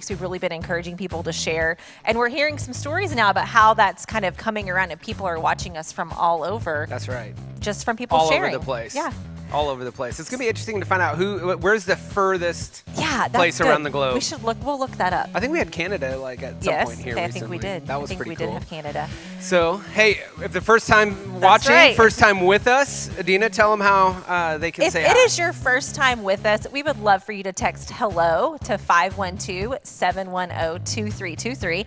weeks, we've really been encouraging people to share. And we're hearing some stories now about how that's kind of coming around and people are watching us from all over. That's right. Just from people all sharing. All over the place. Yeah. All over the place. It's going to be interesting to find out where's the furthest place good. around the globe. We'll look that up. I think we had Canada like at some point here I recently. think we did. That was I think pretty we cool. did have Canada. So, hey, if the first time watching, right. first time with us, Adina, tell them how they can say hi. If it is your first time with us, we would love for you to text hello to 512-710-2323.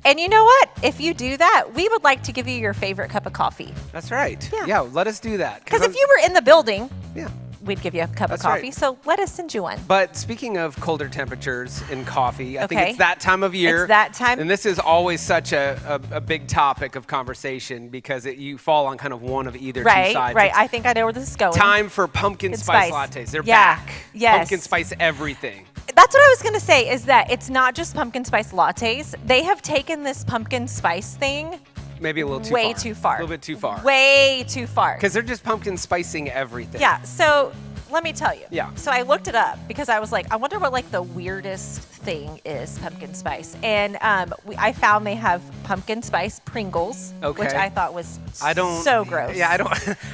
And you know what? If you do that, we would like to give you your favorite cup of coffee. That's right. Yeah, let us do that. Because if you were in the building, yeah, we'd give you a cup That's of coffee. right. So let us send you one. But speaking of colder temperatures in coffee, I think Okay. it's that time of year. It's that time. And this is always such a big topic of conversation because you fall on kind of one of either two sides. Right. It's I think I know where this is going. time for pumpkin spice lattes. They're back. Yes. Pumpkin spice everything. That's what I was going to say, is that it's not just pumpkin spice lattes. They have taken this pumpkin spice thing Maybe a little too way far. too far. A little bit too far. Way too far. Because they're just pumpkin spicing everything. Yeah, so let me tell you. Yeah. So I looked it up because I was like, I wonder what like the weirdest thing is pumpkin spice. And I found they have pumpkin spice Pringles, which I thought was so gross. Yeah,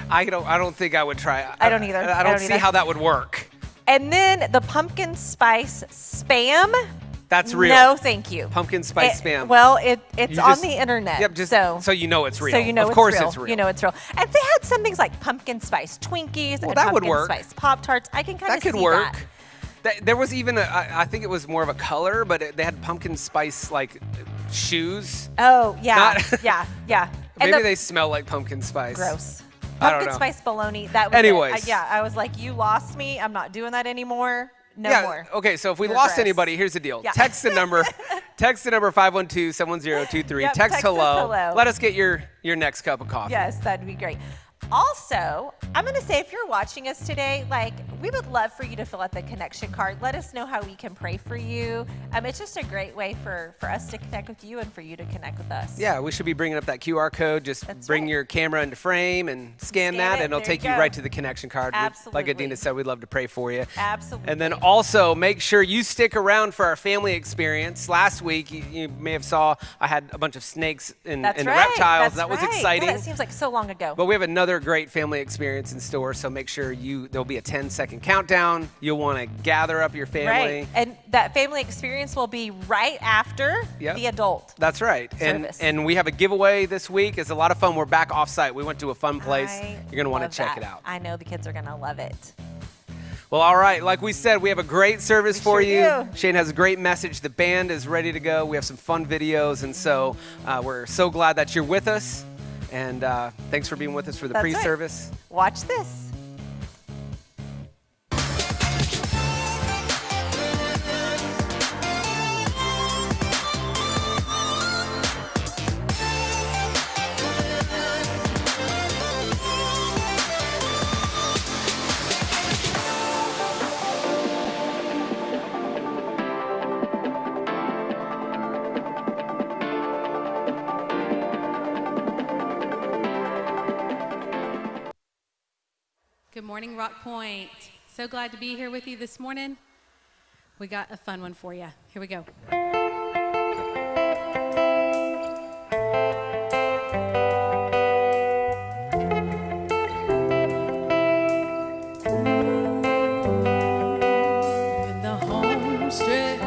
I don't think I would try it. I don't either. I don't see how that would work. And then the pumpkin spice Spam. That's real. No, thank you. Pumpkin spice Spam. Well, it's on the internet. Yep, so you know it's real. So you know of course it's real. It's real. You know it's real. And they had some things like pumpkin spice Twinkies and that would pumpkin work. spice Pop-Tarts. I can kind of see that could work. There was even I think it was more of a color, but they had pumpkin spice like shoes. Oh, yeah. Yeah. Maybe they smell like pumpkin spice. Gross. I don't Pumpkin know. spice bologna. That was Anyways. it. I was like, you lost me. I'm not doing that anymore. No more. Okay, so if we You're lost gross. anybody, here's the deal. Yeah. Text the number 512-710-23. Yep, text text us hello. hello. Let us get your next cup of coffee. Yes, that'd be great. Also, I'm going to say if you're watching us today, like, we would love for you to fill out the connection card. Let us know how we can pray for you. It's just a great way for us to connect with you and for you to connect with us. Yeah, we should be bringing up that QR code. Just bring your camera into frame and scan that, and it'll There take you you go. right to the connection card. Absolutely. Like Adina said, we'd love to pray for you. Absolutely. And then also make sure you stick around for our family experience. Last week, you may have saw I had a bunch of snakes and reptiles. That was exciting. That seems like so long ago. But we have another great family experience in store, so make sure there'll be a 10-second countdown. You'll want to gather up your family. Right. And that family experience will be right after the adult. That's right. Service. And we have a giveaway this week. It's a lot of fun. We're back off-site. We went to a fun place. You're going to want to check it out. I know the kids are going to love it. Well, all right. Like we said, we have a great service for you. do. Shane has a great message. The band is ready to go. We have some fun videos, and so we're so glad that you're with us. And thanks for being with us for the pre-service. Right. Watch this. Good morning, Rock Point. So glad to be here with you this morning. We got a fun one for you. Here we go. In the home stretch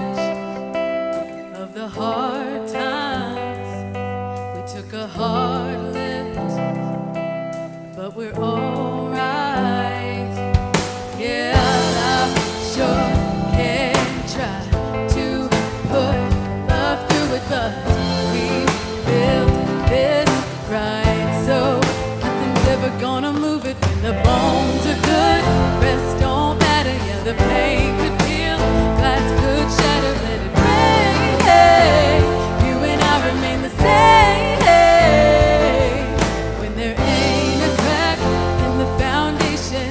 of the hard times, we took a hard left, but we're all right. Yeah, I sure can try to put love through it, but we built this right, so nothing's ever gonna move it when the bones are good. Rest don't matter, yeah, the pain could heal, glass could shatter, let it rain. Hey, you and I remain the same. When there ain't a crack in the foundation,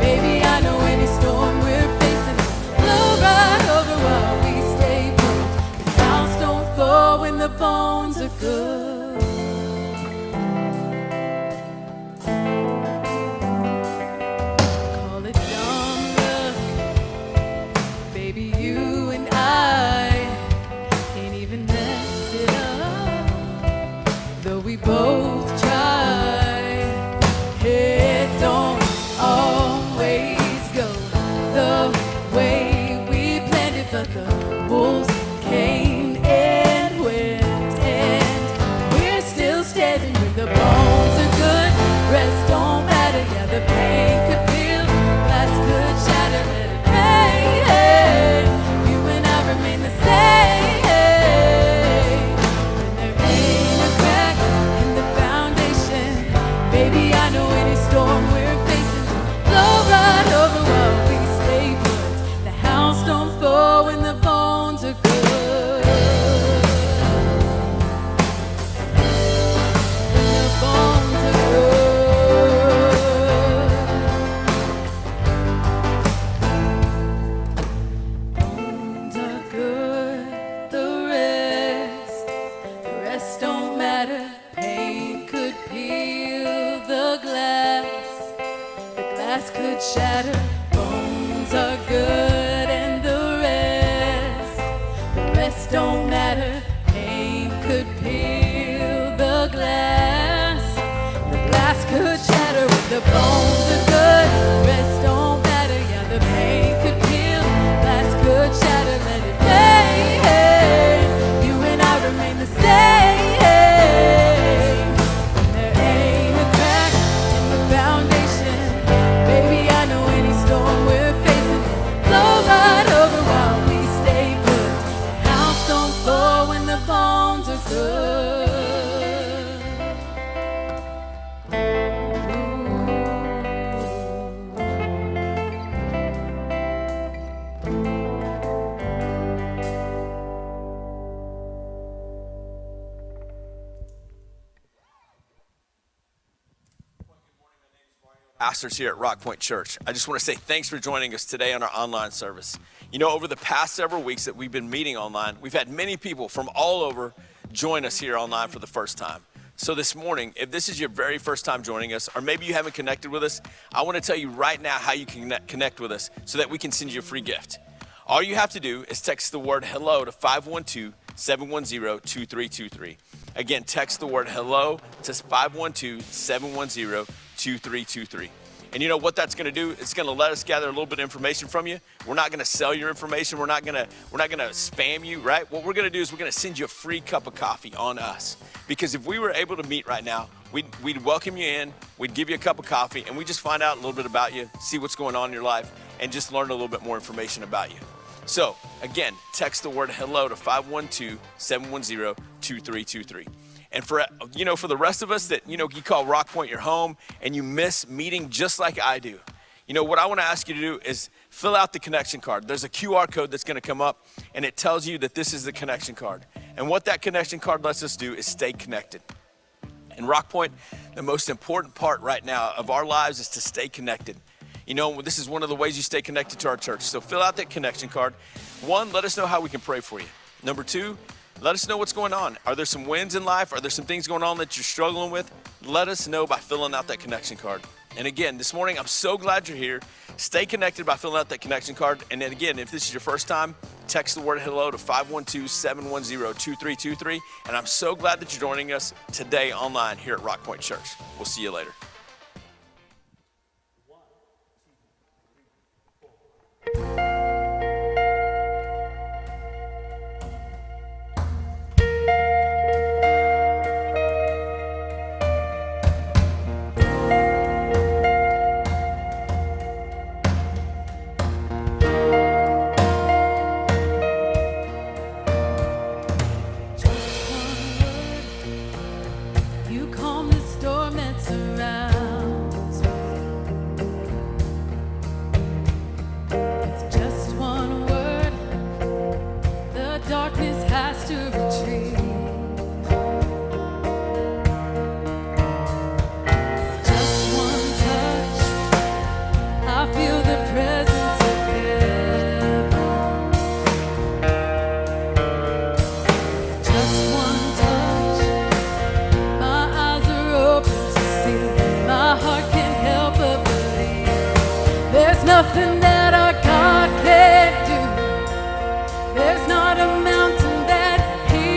baby, I know any storm we're facing blow right over while we stay put. The house don't fall when the bones are good. Call it dumb luck, baby, you and I wolves came and went, and we're still standing with the bones are good. Rest don't matter, yeah, the pain could peel, glass could shatter, let it rain. You and I remain the same. And there ain't a crack in the foundation. Baby, I know any storm we're facing will blow right over while we stay put. The house don't fall when the bones are good. When the bones are good. Bones are good, the rest don't matter. Pain could peel the glass could shatter. Bones are good and the rest don't matter. Pain could peel the glass could shatter. The bones are good, rest don't matter. Yeah, the pain could peel, glass could shatter. Let it rain. You and I remain the same. There ain't a crack in the foundation. Baby, I know any storm we're facing will blow right over while we stay put. The house don't fall when the bones are good. Pastors here at Rock Point Church. I just want to say thanks for joining us today on our online service. You know, over the past several weeks that we've been meeting online, we've had many people from all over join us here online for the first time. So this morning, if this is your very first time joining us, or maybe you haven't connected with us, I want to tell you right now how you can connect with us so that we can send you a free gift. All you have to do is text the word hello to 512-710-2323. Again, text the word hello to 512-710-2323. And you know what that's going to do? It's going to let us gather a little bit of information from you. We're not going to sell your information. We're not going to spam you, right? What we're going to do is we're going to send you a free cup of coffee on us. Because if we were able to meet right now, we'd welcome you in, we'd give you a cup of coffee, and we just find out a little bit about you, see what's going on in your life, and just learn a little bit more information about you. So again, text the word hello to 512-710-2323. And for the rest of us that, you call Rock Point your home and you miss meeting just like I do, what I want to ask you to do is fill out the connection card. There's a QR code that's going to come up and it tells you that this is the connection card. And what that connection card lets us do is stay connected. In Rock Point, the most important part right now of our lives is to stay connected. This is one of the ways you stay connected to our church. So fill out that connection card. 1, let us know how we can pray for you. Number 2, let us know what's going on. Are there some wins in life? Are there some things going on that you're struggling with? Let us know by filling out that connection card. And again, this morning, I'm so glad you're here. Stay connected by filling out that connection card. And then again, if this is your first time, text the word hello to 512-710-2323. And I'm so glad that you're joining us today online here at Rock Point Church. We'll see you later. You calm the storm that surrounds me. With just one word, the darkness has to retreat. With just one touch, I feel the presence of heaven. With just one touch, my eyes are open to see. My heart can't help but believe. There's nothing that our God can't do. There's not a mountain that He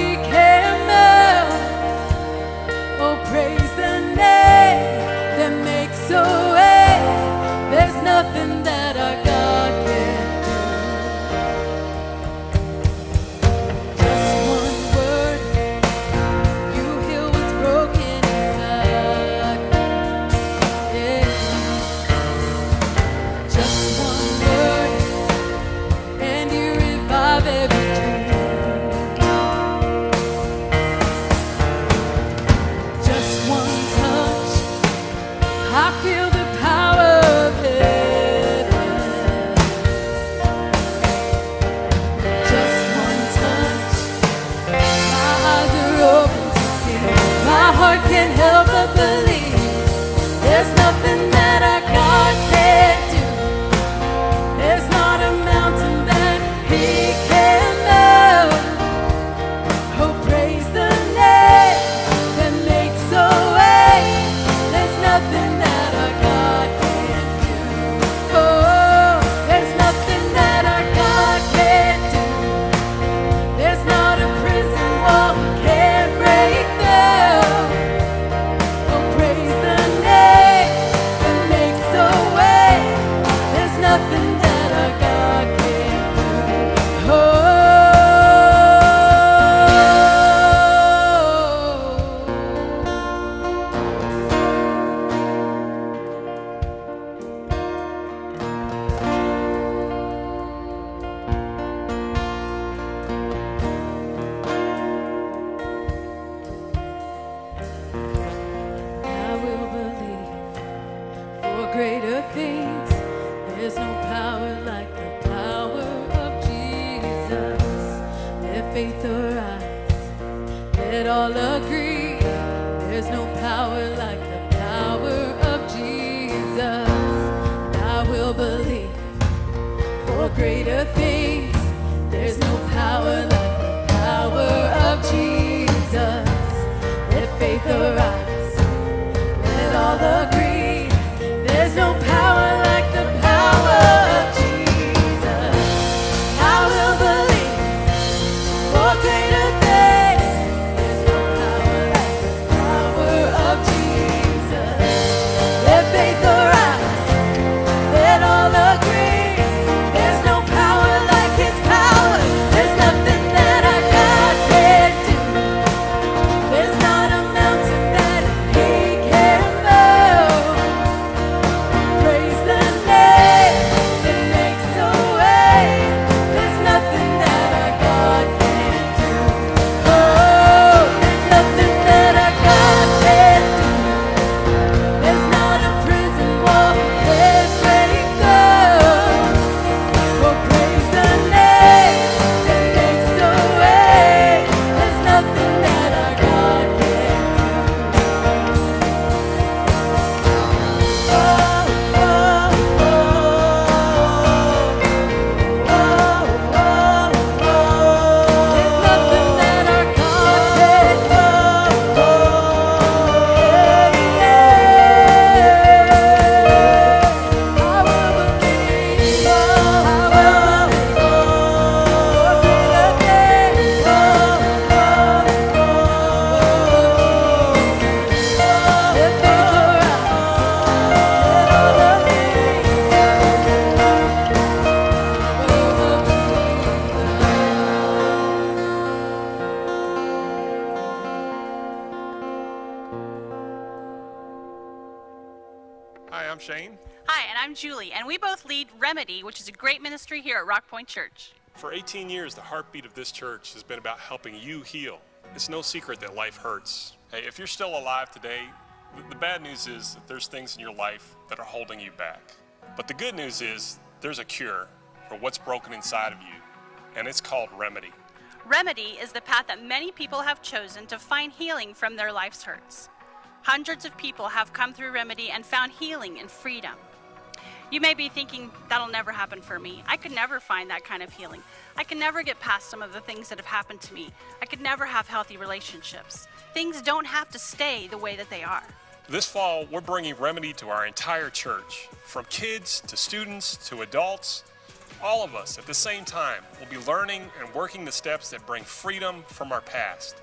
faith arise. Let all agree, there's no power like the power of Jesus. And I will believe for greater things. There's no power like the power of Jesus. Let faith arise. Let all agree, there's no power like the power of Jesus. I will believe for greater things. There's no power like the power of Jesus. Let faith arise. Let all agree. There's no power like His power. There's nothing that our God can't do. There's not a mountain that He can't move. Praise the name that makes a way. There's nothing that our God can't do. Oh, there's nothing that our God can't do. There's not a prison wall He can't break through. Oh, praise the name that makes a way. There's nothing that our God can't do. Oh, oh, oh, oh, oh, oh. There's nothing that our God can't do. Hi, I'm Shane. Hi, and I'm Julie, and we both lead Remedy, which is a great ministry here at Rock Point Church. For 18 years, the heartbeat of this church has been about helping you heal. It's no secret that life hurts. Hey, if you're still alive today, the bad news is that there's things in your life that are holding you back. But the good news is there's a cure for what's broken inside of you, and it's called Remedy. Remedy is the path that many people have chosen to find healing from their life's hurts. Hundreds of people have come through Remedy and found healing and freedom. You may be thinking, that'll never happen for me. I could never find that kind of healing. I can never get past some of the things that have happened to me. I could never have healthy relationships. Things don't have to stay the way that they are. This fall, we're bringing Remedy to our entire church. From kids to students to adults, all of us at the same time will be learning and working the steps that bring freedom from our past.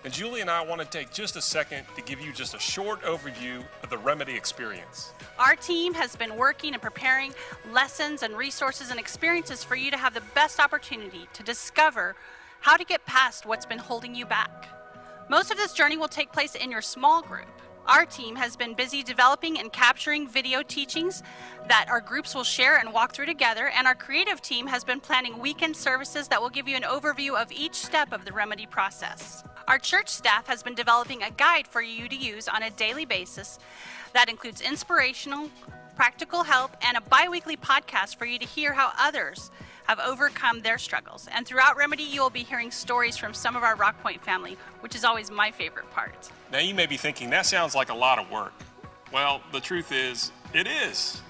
And Julie and I want to take just a second to give you just a short overview of the Remedy experience. Our team has been working and preparing lessons and resources and experiences for you to have the best opportunity to discover how to get past what's been holding you back. Most of this journey will take place in your small group. Our team has been busy developing and capturing video teachings that our groups will share and walk through together, and our creative team has been planning weekend services that will give you an overview of each step of the Remedy process. Our church staff has been developing a guide for you to use on a daily basis that includes inspirational, practical help, and a bi-weekly podcast for you to hear how others have overcome their struggles. And throughout Remedy, you will be hearing stories from some of our Rock Point family, which is always my favorite part. Now you may be thinking, that sounds like a lot of work. Well, the truth is, it is.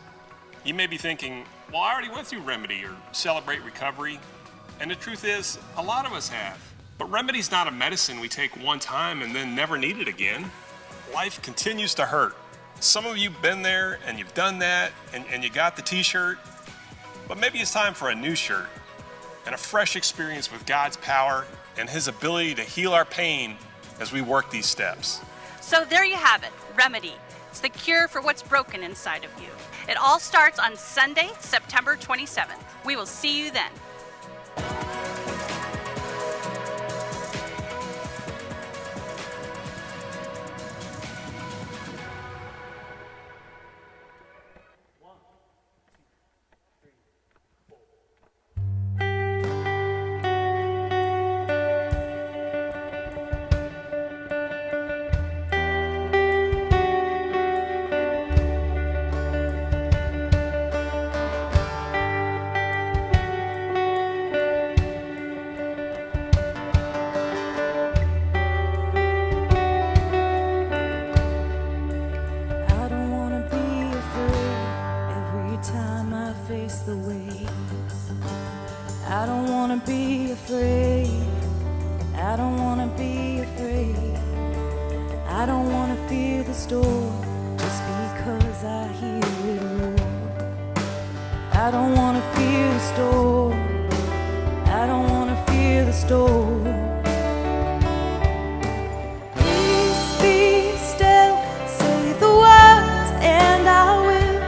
You may be thinking, well, I already went through Remedy or Celebrate Recovery. And the truth is, a lot of us have. But Remedy's not a medicine we take one time and then never need it again. Life continues to hurt. Some of you have been there and you've done that and you got the t-shirt, but maybe it's time for a new shirt and a fresh experience with God's power and His ability to heal our pain as we work these steps. So there you have it, Remedy. It's the cure for what's broken inside of you. It all starts on Sunday, September 27th. We will see you then. restore just because I hear it roar. I don't wanna fear the storm. I don't wanna fear the storm. Peace be still, say the words and I will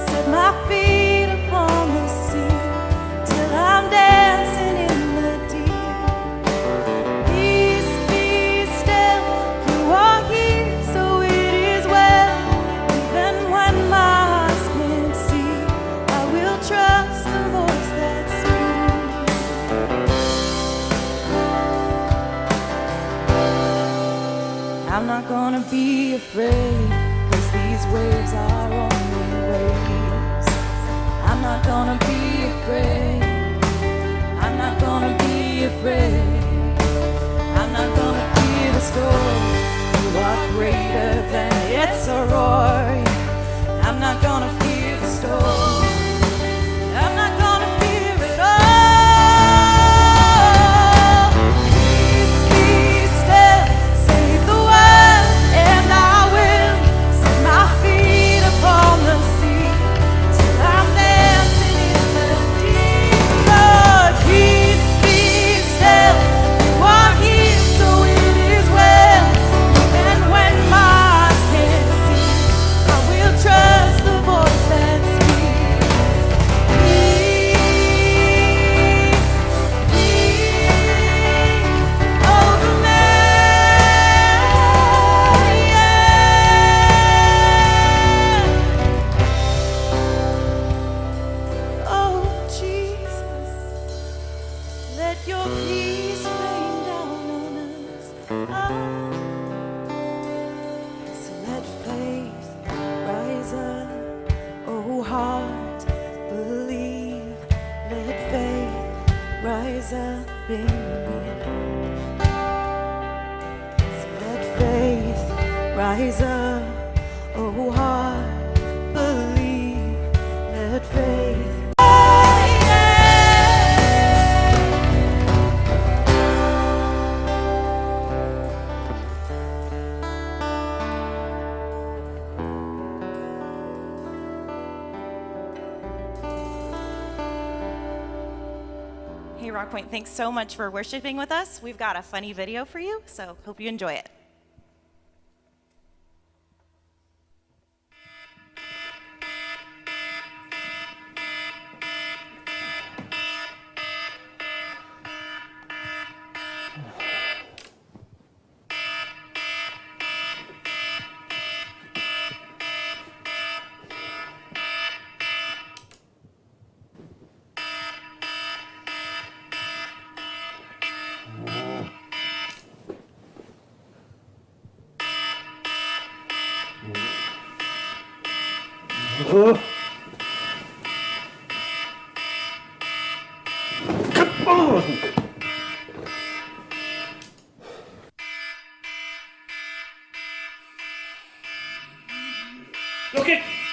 set my feet upon the sea till I'm dancing in the deep. Peace be still, you are here, so it is well. Even when my eyes can't see, I will trust the voice that speaks. I'm not gonna be afraid, 'cause these waves are only waves. I'm not gonna be afraid. I'm not gonna be afraid. I'm not gonna fear the storm. You are greater than its roar. I'm not gonna fear the storm. I'm not gonna fear it all. Peace be still, say the word, and I will set my feet upon the sea till I'm dancing in the deep. Lord, peace be still, you are here, so it is well. Even when my eyes can't see, I will trust the voice that speaks. Peace, peace over me. Oh, Jesus, let your peace rain down on us. So let faith rise up. Oh, heart, believe. Let faith rise up in me. So let faith rise up. Oh, heart, believe. Let faith. Hey, Rockpoint, thanks so much for worshiping with us. We've got a funny video for you, so hope you enjoy it.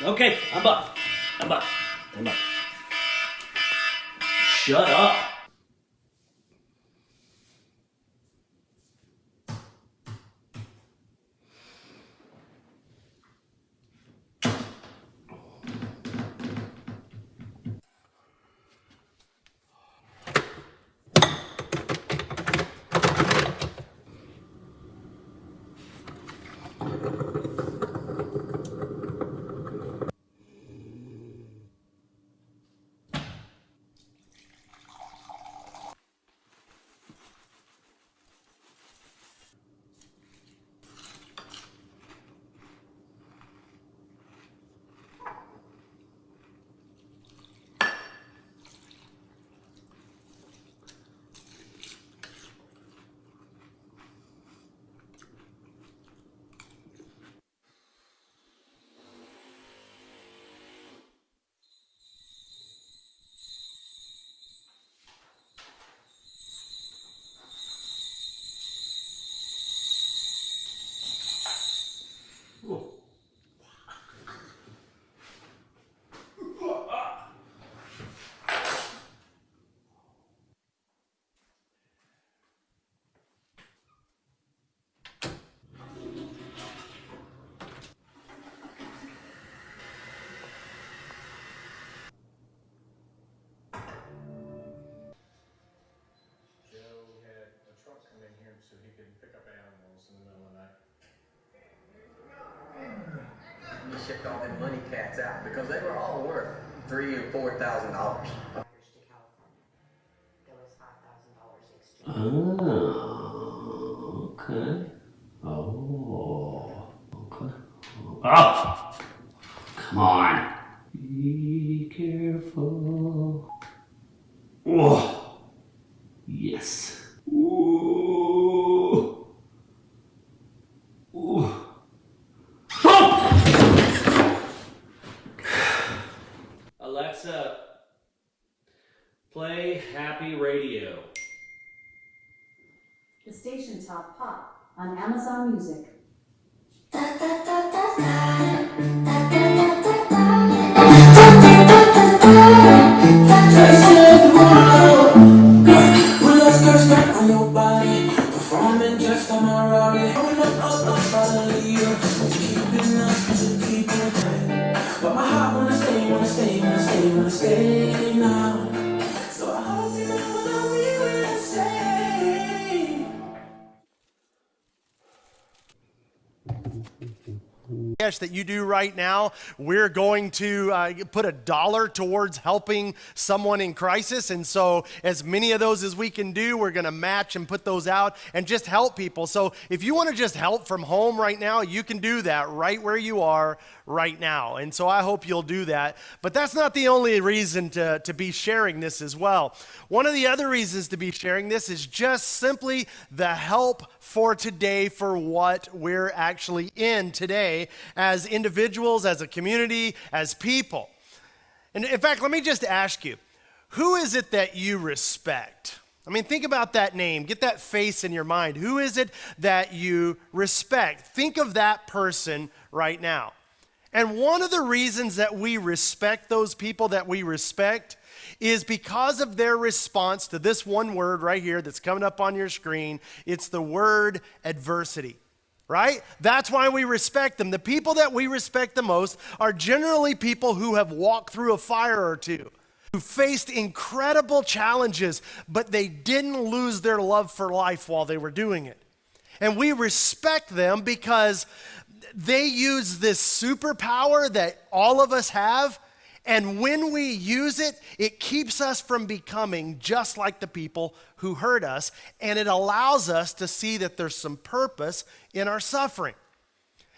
Okay, I'm up. Shut up. so he could pick up animals in the middle of the night. He shipped all them money cats out because they were all worth $3,000 and $4,000. Oh, okay. Oh, okay. Oh, come on. Be careful. Oh, yes. Ooh. Ooh. Oh! Alexa, play Happy Radio. The station top pop on Amazon Music. But my heart wanna stay now. So I hope you know that we will stay. That you do right now, we're going to put $1 towards helping someone in crisis, and so as many of those as we can do, we're going to match and put those out and just help people. So if you want to just help from home right now, you can do that right where you are right now, and so I hope you'll do that. But that's not the only reason to be sharing this as well. One of the other reasons to be sharing this is just simply the help for today, for what we're actually in today as individuals, as a community, as people. And in fact, let me just ask you, who is it that you respect? I mean, think about that name. Get that face in your mind. Who is it that you respect? Think of that person right now. And one of the reasons that we respect those people that we respect is because of their response to this one word right here that's coming up on your screen. It's the word adversity, right? That's why we respect them. The people that we respect the most are generally people who have walked through a fire or two, who faced incredible challenges, but they didn't lose their love for life while they were doing it. And we respect them because they use this superpower that all of us have. And when we use it, it keeps us from becoming just like the people who hurt us. And it allows us to see that there's some purpose in our suffering.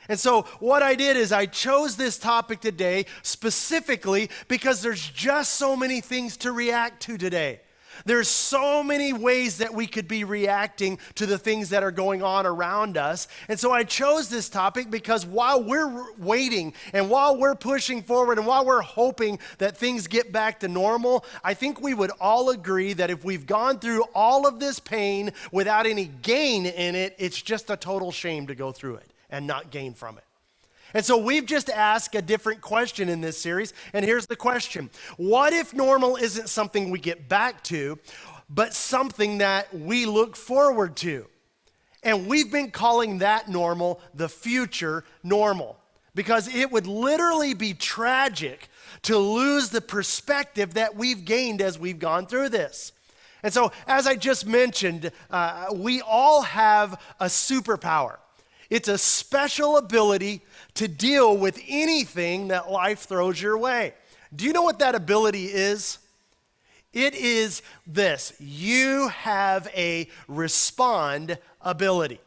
And so what I did is I chose this topic today specifically because there's just so many things to react to today. There's so many ways that we could be reacting to the things that are going on around us. And so I chose this topic because while we're waiting and while we're pushing forward and while we're hoping that things get back to normal, I think we would all agree that if we've gone through all of this pain without any gain in it, it's just a total shame to go through it and not gain from it. And so we've just asked a different question in this series, and here's the question. What if normal isn't something we get back to, but something that we look forward to? And we've been calling that normal the future normal, because it would literally be tragic to lose the perspective that we've gained as we've gone through this. And so, as I just mentioned, we all have a superpower. It's a special ability to deal with anything that life throws your way. Do you know what that ability is? It is this: you have a respond ability.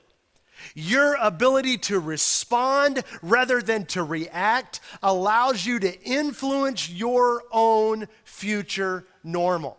Your ability to respond rather than to react allows you to influence your own future normal.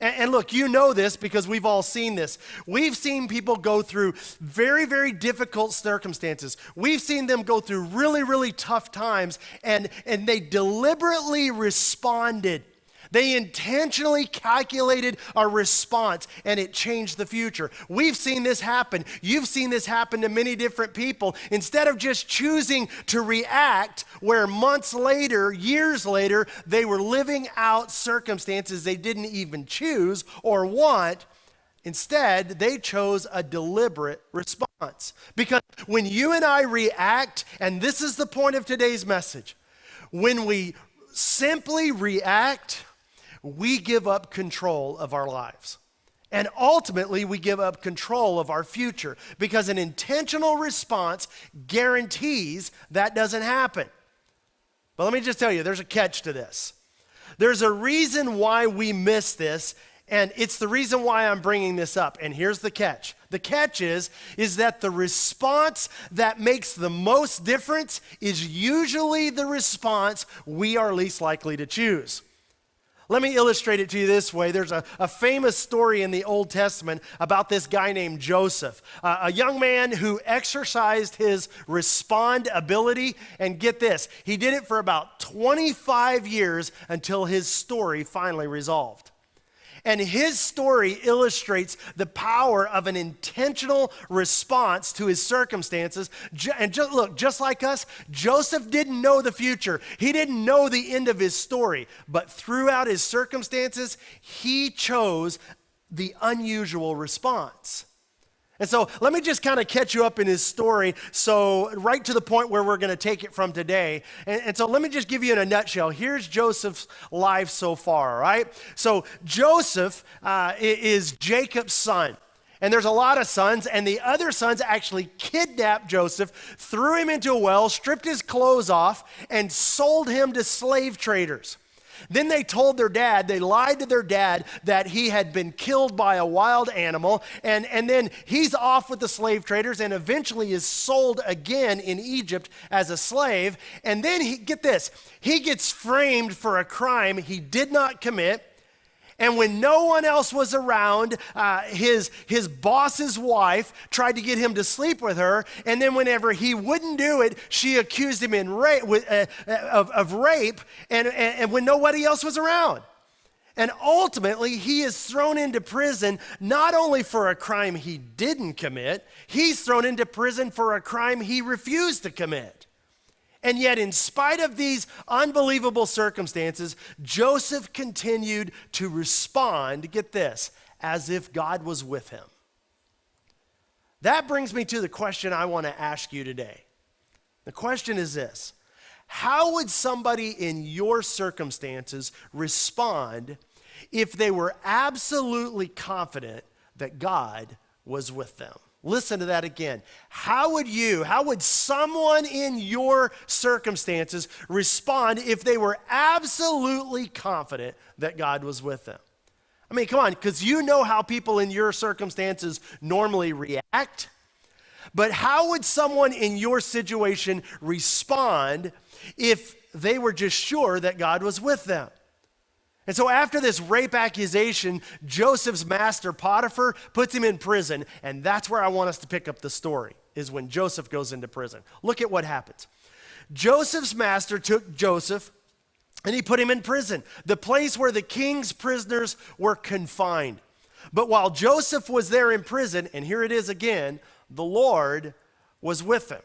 And look, you know this because we've all seen this. We've seen people go through very, very difficult circumstances. We've seen them go through really, really tough times, and they deliberately responded. They intentionally calculated a response, and it changed the future. We've seen this happen. You've seen this happen to many different people. Instead of just choosing to react, where months later, years later, they were living out circumstances they didn't even choose or want, instead, they chose a deliberate response. Because when you and I react, and this is the point of today's message, when we simply react, we give up control of our lives. And ultimately, we give up control of our future because an intentional response guarantees that doesn't happen. But let me just tell you, there's a catch to this. There's a reason why we miss this, and it's the reason why I'm bringing this up. And here's the catch. The catch is that the response that makes the most difference is usually the response we are least likely to choose. Let me illustrate it to you this way. There's a famous story in the Old Testament about this guy named Joseph, a young man who exercised his respond ability. And get this, he did it for about 25 years until his story finally resolved. And his story illustrates the power of an intentional response to his circumstances. And just like us, Joseph didn't know the future. He didn't know the end of his story. But throughout his circumstances, he chose the unusual response. And so let me just kind of catch you up in his story, so right to the point where we're going to take it from today. And so let me just give you in a nutshell. Here's Joseph's life so far, all right? So Joseph is Jacob's son. And there's a lot of sons, and the other sons actually kidnapped Joseph, threw him into a well, stripped his clothes off, and sold him to slave traders. Then they told their dad, they lied to their dad that he had been killed by a wild animal, and then he's off with the slave traders and eventually is sold again in Egypt as a slave. And then, get this, he gets framed for a crime he did not commit. And when no one else was around, his boss's wife tried to get him to sleep with her. And then whenever he wouldn't do it, she accused him of rape and when nobody else was around. And ultimately, he is thrown into prison not only for a crime he didn't commit, he's thrown into prison for a crime he refused to commit. And yet, in spite of these unbelievable circumstances, Joseph continued to respond, get this, as if God was with him. That brings me to the question I want to ask you today. The question is this: how would somebody in your circumstances respond if they were absolutely confident that God was with them? Listen to that again. How would someone in your circumstances respond if they were absolutely confident that God was with them? I mean, come on, because you know how people in your circumstances normally react. But how would someone in your situation respond if they were just sure that God was with them? And so after this rape accusation, Joseph's master, Potiphar, puts him in prison. And that's where I want us to pick up the story, is when Joseph goes into prison. Look at what happens. Joseph's master took Joseph and he put him in prison, the place where the king's prisoners were confined. But while Joseph was there in prison, and here it is again, the Lord was with him.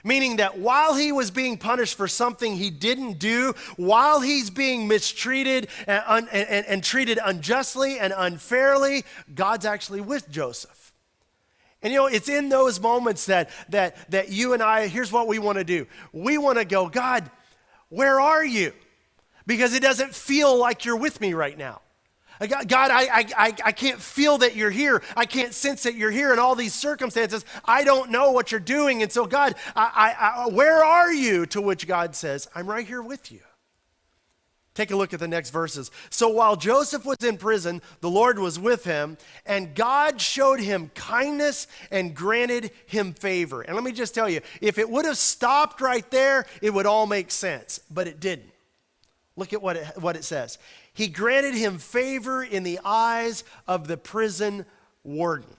Meaning that while he was being punished for something he didn't do, while he's being mistreated and treated unjustly and unfairly, God's actually with Joseph. And you know, it's in those moments that you and I, here's what we want to do. We want to go, God, where are you? Because it doesn't feel like you're with me right now. God, I can't feel that you're here. I can't sense that you're here in all these circumstances. I don't know what you're doing. And so, God, where are you? To which God says, I'm right here with you. Take a look at the next verses. So while Joseph was in prison, the Lord was with him, and God showed him kindness and granted him favor. And let me just tell you, if it would have stopped right there, it would all make sense, but it didn't. Look at what it says. He granted him favor in the eyes of the prison warden.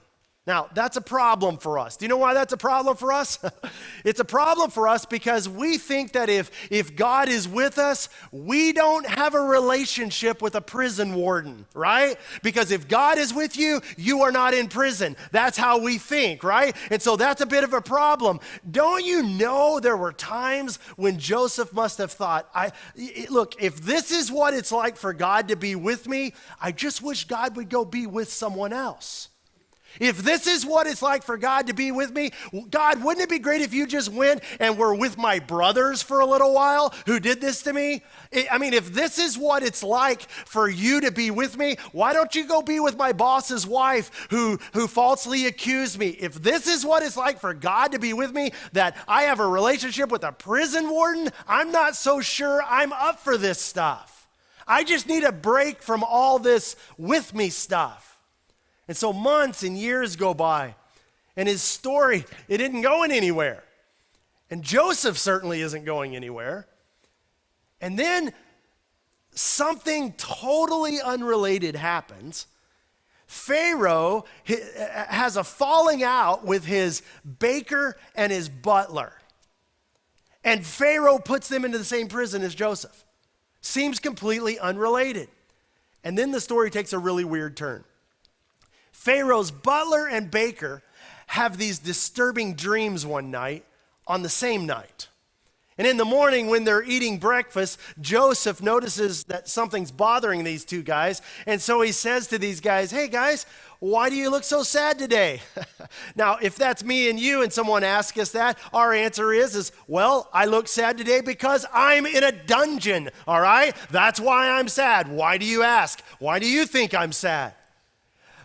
Now, that's a problem for us. Do you know why that's a problem for us? It's a problem for us because we think that if God is with us, we don't have a relationship with a prison warden, right? Because if God is with you, you are not in prison. That's how we think, right? And so that's a bit of a problem. Don't you know there were times when Joseph must have thought, look, if this is what it's like for God to be with me, I just wish God would go be with someone else. If this is what it's like for God to be with me, God, wouldn't it be great if you just went and were with my brothers for a little while who did this to me? I mean, if this is what it's like for you to be with me, why don't you go be with my boss's wife who falsely accused me? If this is what it's like for God to be with me, that I have a relationship with a prison warden, I'm not so sure I'm up for this stuff. I just need a break from all this with me stuff. And so months and years go by, and his story, it isn't going anywhere. And Joseph certainly isn't going anywhere. And then something totally unrelated happens. Pharaoh has a falling out with his baker and his butler. And Pharaoh puts them into the same prison as Joseph. Seems completely unrelated. And then the story takes a really weird turn. Pharaoh's butler and baker have these disturbing dreams one night on the same night. And in the morning when they're eating breakfast, Joseph notices that something's bothering these two guys. And so he says to these guys, hey guys, why do you look so sad today? Now, if that's me and you and someone asks us that, our answer is, well, I look sad today because I'm in a dungeon, all right? That's why I'm sad. Why do you ask? Why do you think I'm sad?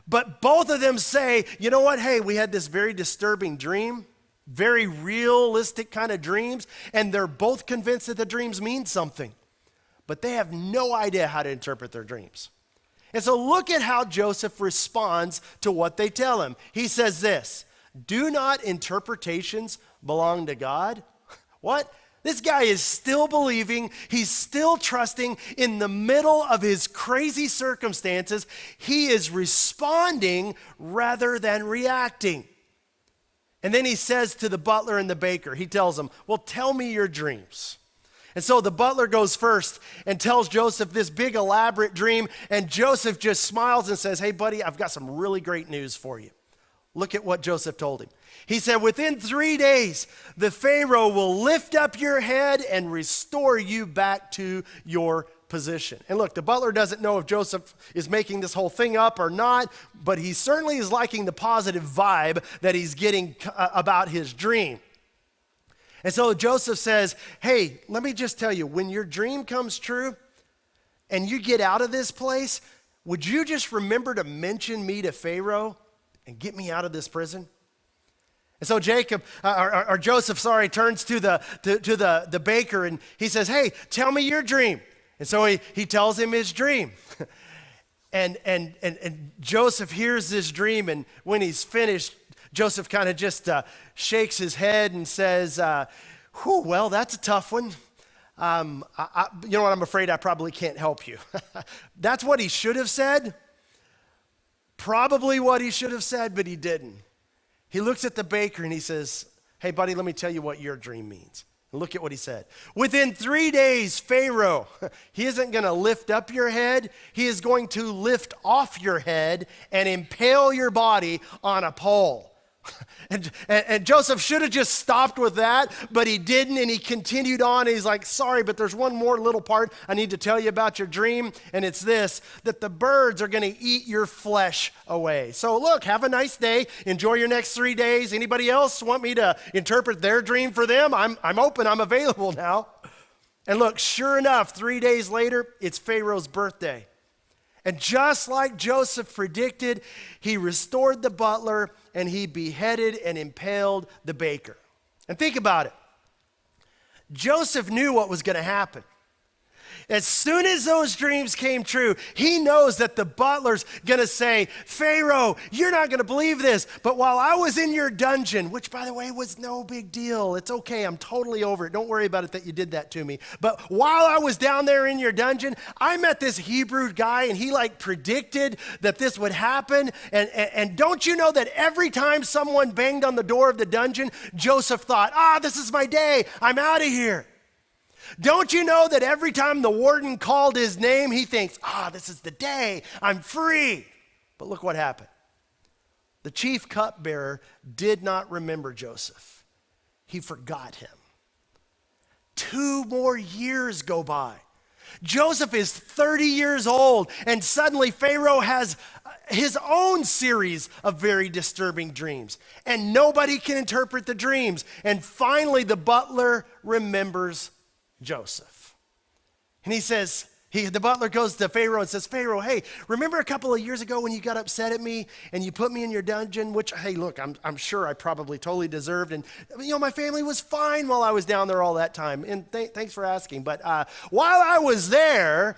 But both of them say, you know what? Hey, we had this very disturbing dream, very realistic kind of dreams, and they're both convinced that the dreams mean something. But they have no idea how to interpret their dreams. And so look at how Joseph responds to what they tell him. He says this, do not interpretations belong to God? What? This guy is still believing, he's still trusting in the middle of his crazy circumstances. He is responding rather than reacting. And then he says to the butler and the baker, he tells them, well, tell me your dreams. And so the butler goes first and tells Joseph this big elaborate dream, and Joseph just smiles and says, hey buddy, I've got some really great news for you. Look at what Joseph told him. He said, within 3 days, the Pharaoh will lift up your head and restore you back to your position. And look, the butler doesn't know if Joseph is making this whole thing up or not, but he certainly is liking the positive vibe that he's getting about his dream. And so Joseph says, hey, let me just tell you, when your dream comes true and you get out of this place, would you just remember to mention me to Pharaoh and get me out of this prison? And so Joseph turns to the baker and he says, hey, tell me your dream. And so he tells him his dream. and Joseph hears this dream, and when he's finished, Joseph kind of just shakes his head and says, well, that's a tough one. You know what, I'm afraid I probably can't help you. That's what he should have said. Probably what he should have said, but he didn't. He looks at the baker and he says, hey, buddy, let me tell you what your dream means. And look at what he said. Within 3 days, Pharaoh, he isn't going to lift up your head. He is going to lift off your head and impale your body on a pole. And Joseph should have just stopped with that, but he didn't, and he continued on. And he's like, sorry, but there's one more little part I need to tell you about your dream, and it's this, that the birds are going to eat your flesh away. So look, have a nice day. Enjoy your next 3 days. Anybody else want me to interpret their dream for them? I'm open. I'm available now. And look, sure enough, 3 days later, it's Pharaoh's birthday. And just like Joseph predicted, he restored the butler and he beheaded and impaled the baker. And think about it. Joseph knew what was going to happen. As soon as those dreams came true, he knows that the butler's going to say, Pharaoh, you're not going to believe this, but while I was in your dungeon, which by the way was no big deal, it's okay, I'm totally over it, don't worry about it that you did that to me, but while I was down there in your dungeon, I met this Hebrew guy and he predicted that this would happen, and don't you know that every time someone banged on the door of the dungeon, Joseph thought, this is my day, I'm out of here. Don't you know that every time the warden called his name, he thinks, this is the day, I'm free. But look what happened. The chief cupbearer did not remember Joseph. He forgot him. 2 more years go by. Joseph is 30 years old, and suddenly Pharaoh has his own series of very disturbing dreams. And nobody can interpret the dreams. And finally, the butler remembers Joseph. And he says, the butler goes to Pharaoh and says, Pharaoh, hey, remember a couple of years ago when you got upset at me and you put me in your dungeon, which, hey, look, I'm sure I probably totally deserved. And, my family was fine while I was down there all that time. And thanks for asking. But while I was there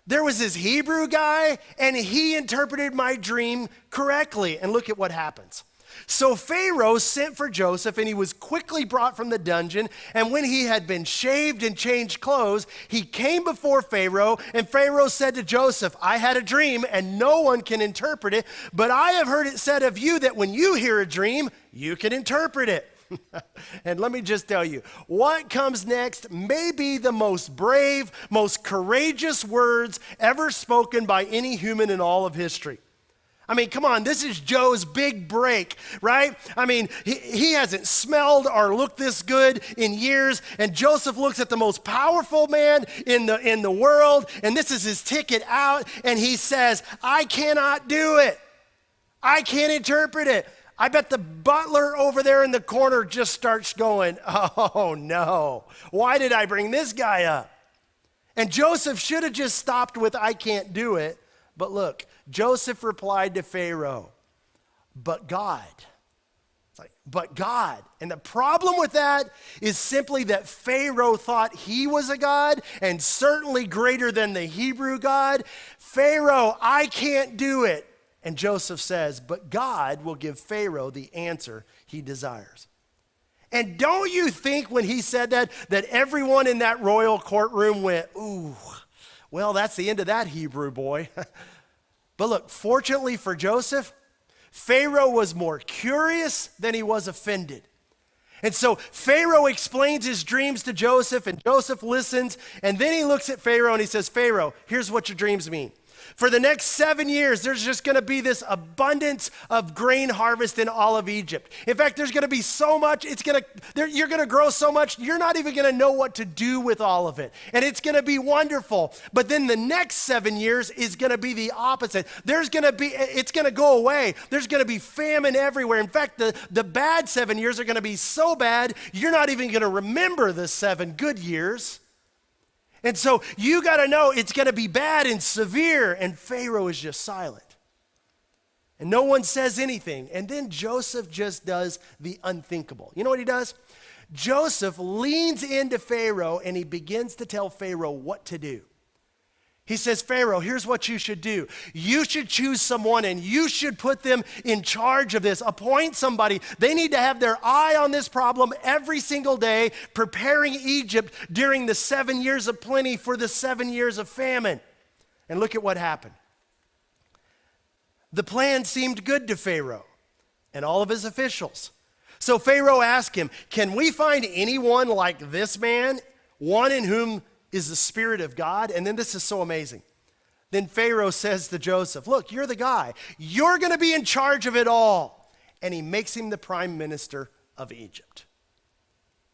was this Hebrew guy, and he interpreted my dream correctly. And look at what happens. So Pharaoh sent for Joseph, and he was quickly brought from the dungeon. And when he had been shaved and changed clothes, he came before Pharaoh. And Pharaoh said to Joseph, I had a dream, and no one can interpret it. But I have heard it said of you that when you hear a dream, you can interpret it. And let me just tell you, what comes next may be the most brave, most courageous words ever spoken by any human in all of history. I mean, come on, this is Joe's big break, right? I mean, he hasn't smelled or looked this good in years, and Joseph looks at the most powerful man in the world, and this is his ticket out, and he says, I cannot do it. I can't interpret it. I bet the butler over there in the corner just starts going, oh no, why did I bring this guy up? And Joseph should have just stopped with, I can't do it. But look, Joseph replied to Pharaoh, but God. It's like, but God. And the problem with that is simply that Pharaoh thought he was a God, and certainly greater than the Hebrew God. Pharaoh, I can't do it. And Joseph says, but God will give Pharaoh the answer he desires. And don't you think when he said that everyone in that royal courtroom went, ooh, well, that's the end of that Hebrew boy. But look, fortunately for Joseph, Pharaoh was more curious than he was offended. And so Pharaoh explains his dreams to Joseph, and Joseph listens, and then he looks at Pharaoh and he says, Pharaoh, here's what your dreams mean. For the next 7 years, there's just going to be this abundance of grain harvest in all of Egypt. In fact, there's going to be so much, you're going to grow so much, you're not even going to know what to do with all of it. And it's going to be wonderful. But then the next 7 years is going to be the opposite. It's going to go away. There's going to be famine everywhere. In fact, the bad 7 years are going to be so bad, you're not even going to remember the 7 good years. And so you got to know it's going to be bad and severe. And Pharaoh is just silent. And no one says anything. And then Joseph just does the unthinkable. You know what he does? Joseph leans into Pharaoh and he begins to tell Pharaoh what to do. He says, Pharaoh, here's what you should do. You should choose someone and you should put them in charge of this. Appoint somebody. They need to have their eye on this problem every single day, preparing Egypt during the 7 years of plenty for the 7 years of famine. And look at what happened. The plan seemed good to Pharaoh and all of his officials. So Pharaoh asked him, can we find anyone like this man, one in whom is the Spirit of God? And then this is so amazing. Then Pharaoh says to Joseph, look, you're the guy. You're going to be in charge of it all. And he makes him the prime minister of Egypt.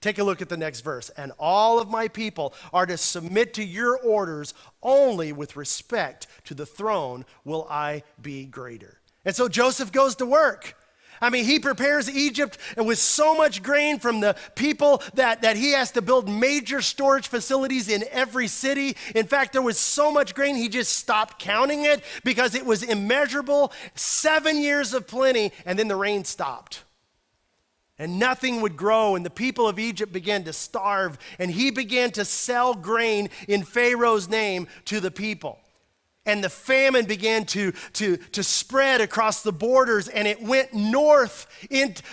Take a look at the next verse. And all of my people are to submit to your orders. Only with respect to the throne will I be greater. And so Joseph goes to work. I mean, he prepares Egypt and with so much grain from the people that he has to build major storage facilities in every city. In fact, there was so much grain, he just stopped counting it because it was immeasurable. 7 years of plenty, and then the rain stopped. And nothing would grow, and the people of Egypt began to starve, and he began to sell grain in Pharaoh's name to the people. And the famine began to spread across the borders, and it went north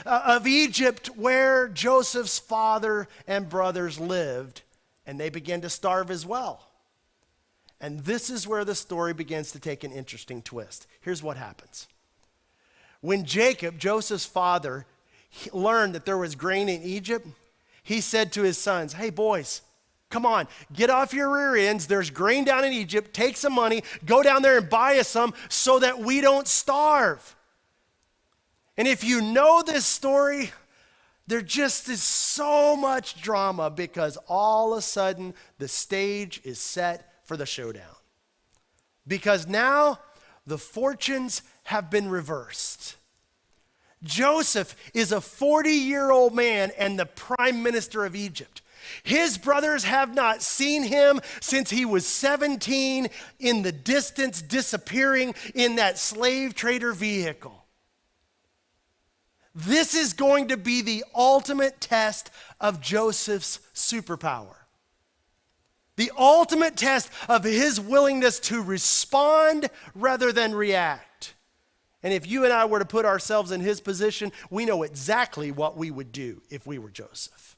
of Egypt where Joseph's father and brothers lived, and they began to starve as well. And this is where the story begins to take an interesting twist. Here's what happens. When Jacob, Joseph's father, learned that there was grain in Egypt, he said to his sons, hey boys, come on, get off your rear ends. There's grain down in Egypt. Take some money. Go down there and buy us some so that we don't starve. And if you know this story, there just is so much drama because all of a sudden the stage is set for the showdown. Because now the fortunes have been reversed. Joseph is a 40-year-old man and the prime minister of Egypt. His brothers have not seen him since he was 17 in the distance, disappearing in that slave trader vehicle. This is going to be the ultimate test of Joseph's superpower. The ultimate test of his willingness to respond rather than react. And if you and I were to put ourselves in his position, we know exactly what we would do if we were Joseph.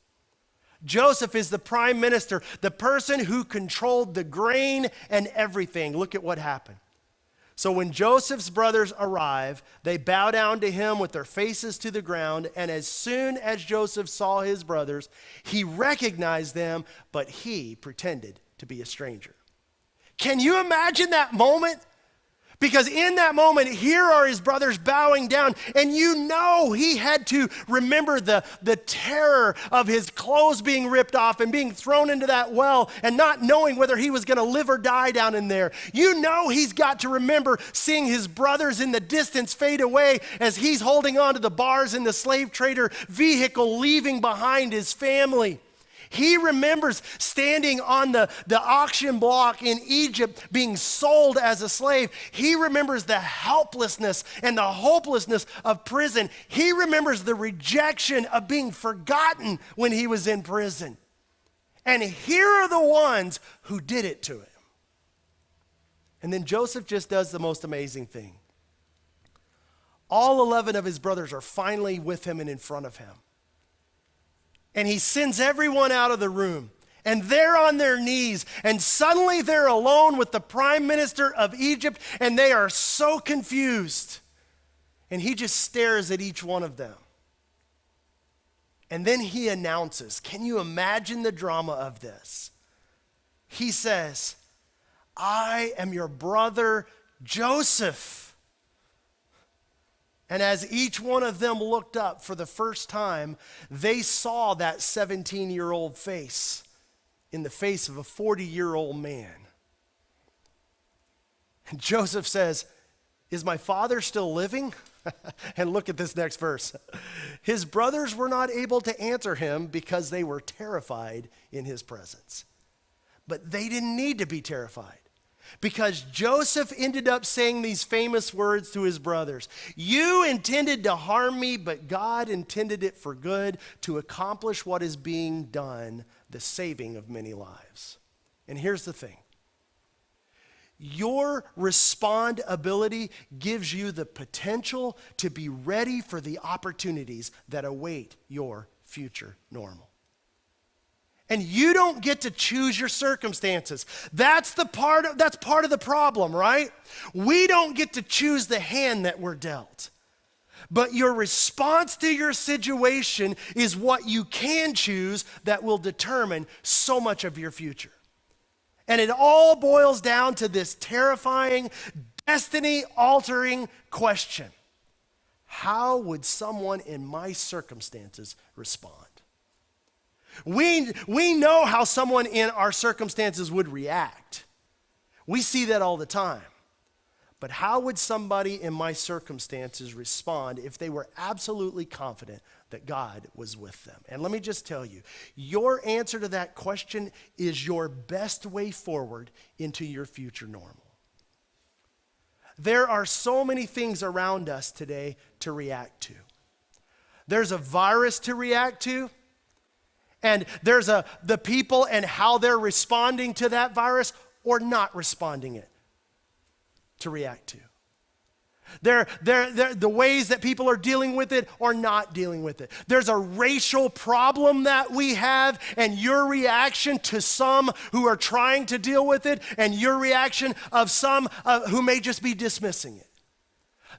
Joseph is the prime minister, the person who controlled the grain and everything. Look at what happened. So when Joseph's brothers arrive, they bow down to him with their faces to the ground. And as soon as Joseph saw his brothers, he recognized them, but he pretended to be a stranger. Can you imagine that moment? Because in that moment, here are his brothers bowing down, and you know he had to remember the terror of his clothes being ripped off and being thrown into that well and not knowing whether he was going to live or die down in there. You know he's got to remember seeing his brothers in the distance fade away as he's holding on to the bars in the slave trader vehicle, leaving behind his family. He remembers standing on the auction block in Egypt being sold as a slave. He remembers the helplessness and the hopelessness of prison. He remembers the rejection of being forgotten when he was in prison. And here are the ones who did it to him. And then Joseph just does the most amazing thing. All 11 of his brothers are finally with him and in front of him. And he sends everyone out of the room. And they're on their knees. And suddenly they're alone with the prime minister of Egypt. And they are so confused. And he just stares at each one of them. And then he announces, can you imagine the drama of this? He says, I am your brother Joseph. And as each one of them looked up for the first time, they saw that 17-year-old face in the face of a 40-year-old man. And Joseph says, is my father still living? And look at this next verse. His brothers were not able to answer him because they were terrified in his presence. But they didn't need to be terrified. Because Joseph ended up saying these famous words to his brothers. You intended to harm me, but God intended it for good to accomplish what is being done, the saving of many lives. And here's the thing. Your respond ability gives you the potential to be ready for the opportunities that await your future normal. And you don't get to choose your circumstances. That's part of the problem, right? We don't get to choose the hand that we're dealt. But your response to your situation is what you can choose that will determine so much of your future. And it all boils down to this terrifying, destiny-altering question. How would someone in my circumstances respond? We know how someone in our circumstances would react. We see that all the time. But how would somebody in my circumstances respond if they were absolutely confident that God was with them? And let me just tell you, your answer to that question is your best way forward into your future normal. There are so many things around us today to react to. There's a virus to react to. And there's the people and how they're responding to that virus or not responding it to react to. The ways that people are dealing with it or not dealing with it. There's a racial problem that we have, and your reaction to some who are trying to deal with it, and your reaction of some who may just be dismissing it.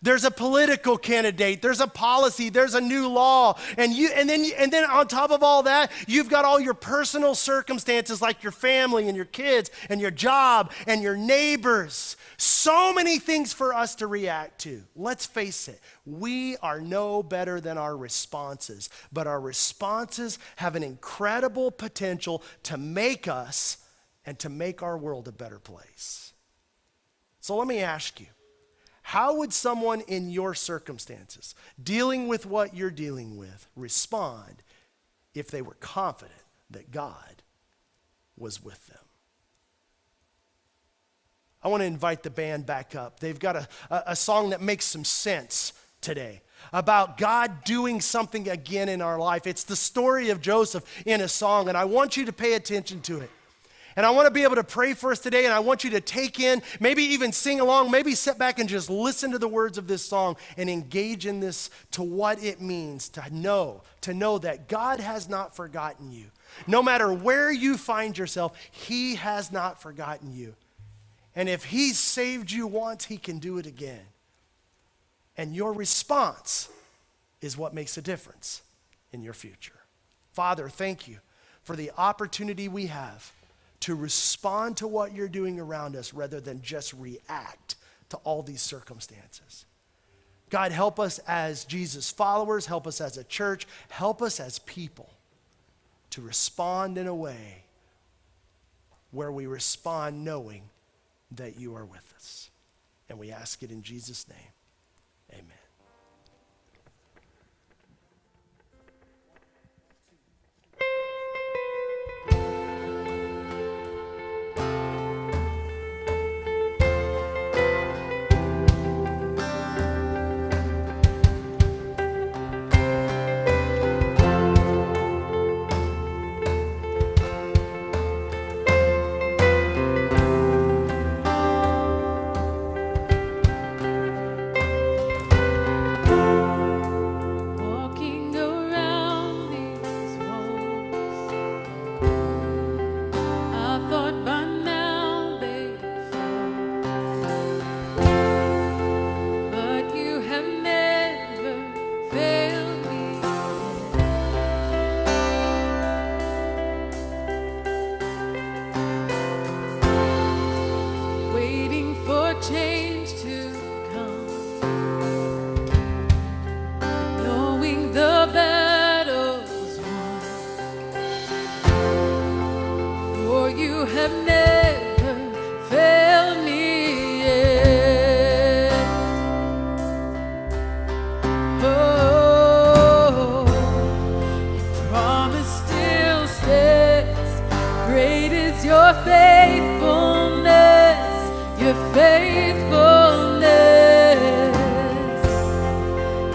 There's a political candidate, there's a policy, there's a new law, and then on top of all that, you've got all your personal circumstances like your family and your kids and your job and your neighbors. So many things for us to react to. Let's face it, we are no better than our responses, but our responses have an incredible potential to make us and to make our world a better place. So let me ask you, How would someone in your circumstances, dealing with what you're dealing with, respond if they were confident that God was with them? I want to invite the band back up. They've got a song that makes some sense today about God doing something again in our life. It's the story of Joseph in a song, and I want you to pay attention to it. And I want to be able to pray for us today, and I want you to take in, maybe even sing along, maybe sit back and just listen to the words of this song and engage in this to what it means to know that God has not forgotten you. No matter where you find yourself, he has not forgotten you. And if he saved you once, he can do it again. And your response is what makes a difference in your future. Father, thank you for the opportunity we have to respond to what you're doing around us rather than just react to all these circumstances. God, help us as Jesus followers, help us as a church, help us as people to respond in a way where we respond knowing that you are with us. And we ask it in Jesus' name. Amen. Walking around these walls, I thought by now they'd fall, but you have never failed me yet. Waiting for change to come, knowing the battle's won, for you have never failed me yet. Oh, your promise still stands. Great is your faithfulness, your faithfulness.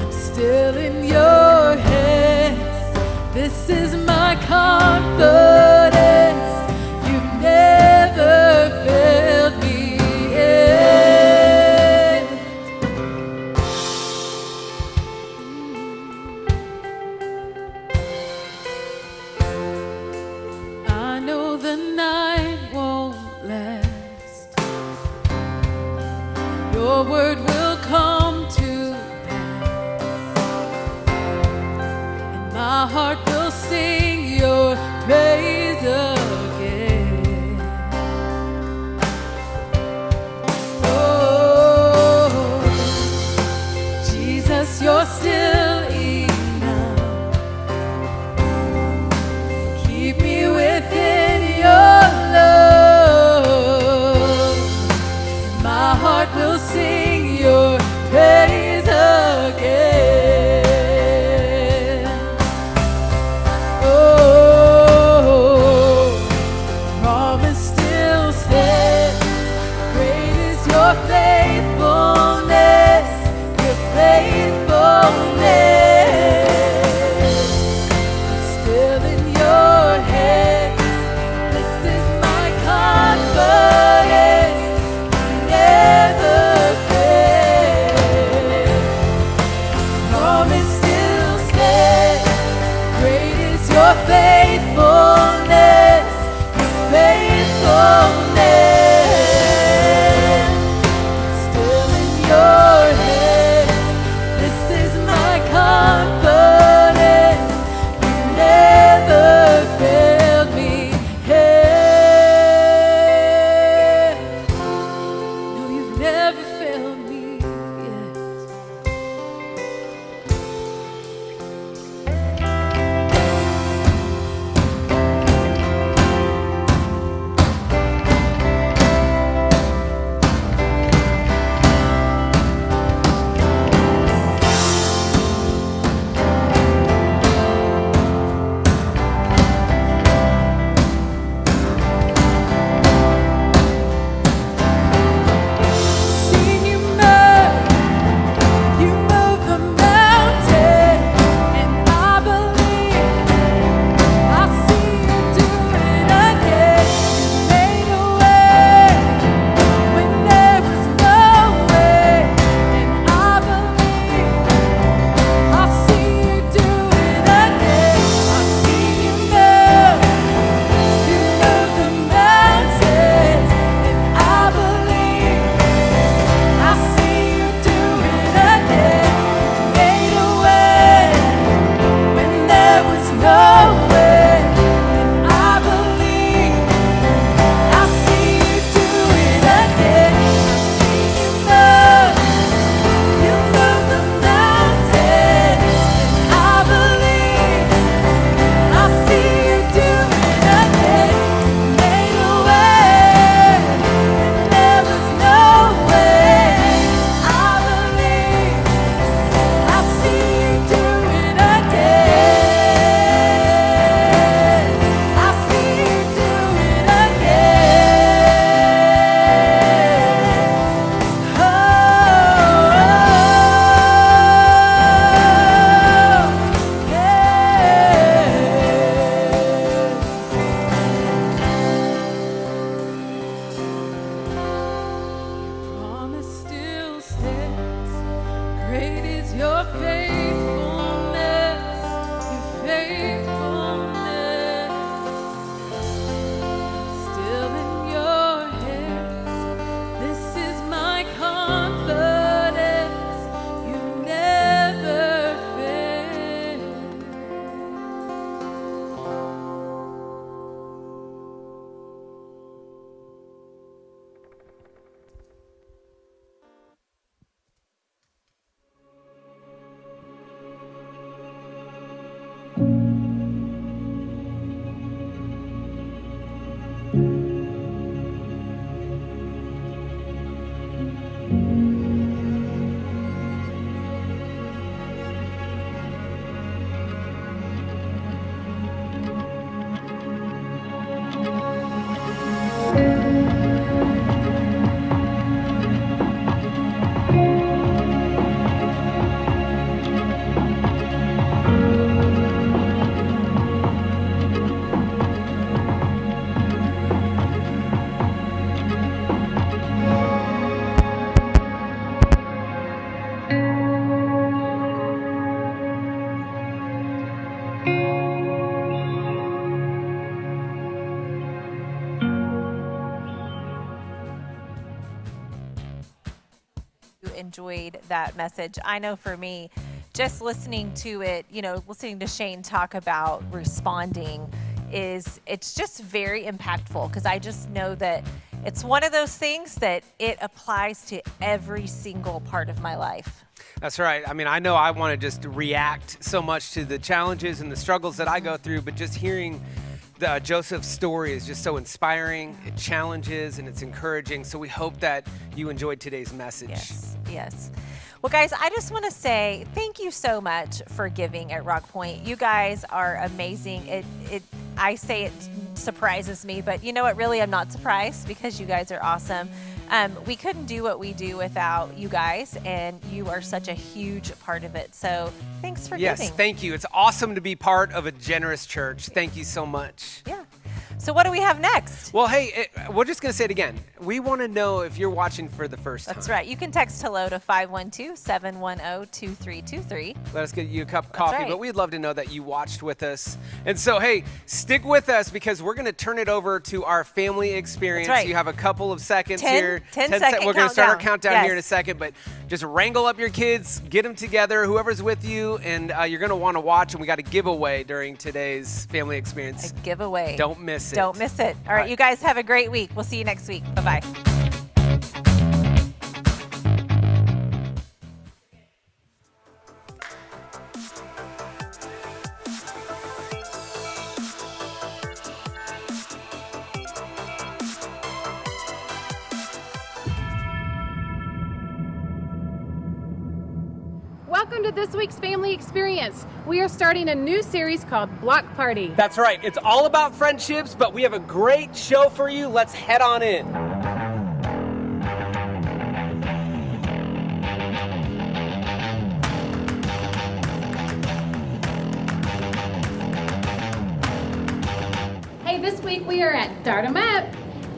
I'm still in your hands. This is my confidence. You've never failed me yet. I know the night won't last. Your word will come to pass, and my heart will sing your praise again. Oh, Jesus, you're still enough. Keep me within your love. My heart will sing your praise again. enjoyed that message. I know for me, just listening to it, listening to Shane talk about responding it's just very impactful, because I just know that it's one of those things that it applies to every single part of my life. That's right. I mean, I know I want to just react so much to the challenges and the struggles that I go through, but just hearing Joseph's story is just so inspiring. It challenges and it's encouraging. So we hope that you enjoyed today's message. Yes. Well, guys, I just want to say thank you so much for giving at Rock Point. You guys are amazing. I say it surprises me, but you know what? Really, I'm not surprised, because you guys are awesome. We couldn't do what we do without you guys, and you are such a huge part of it. So thanks for giving. Yes, thank you. It's awesome to be part of a generous church. Thank you so much. Yeah. So what do we have next? Well, hey, we're just going to say it again. We want to know if you're watching for the first time. That's right. You can text hello to 512-710-2323. Let us get you a cup of coffee, right. but we'd love to know that you watched with us. And so, hey, stick with us, because we're going to turn it over to our family experience. That's right. You have a couple of seconds here. 10 second We're going to start our countdown. countdown here in a second, but just wrangle up your kids, get them together, whoever's with you, and you're going to want to watch, and we got a giveaway during today's family experience. A giveaway. Don't miss it. Don't miss it. All right, you guys have a great week. We'll see you next week. Bye-bye. Welcome to this week's Family Experience. We are starting a new series called Block Party. That's right. It's all about friendships, but we have a great show for you. Let's head on in. Hey, this week we are at Start 'em Up.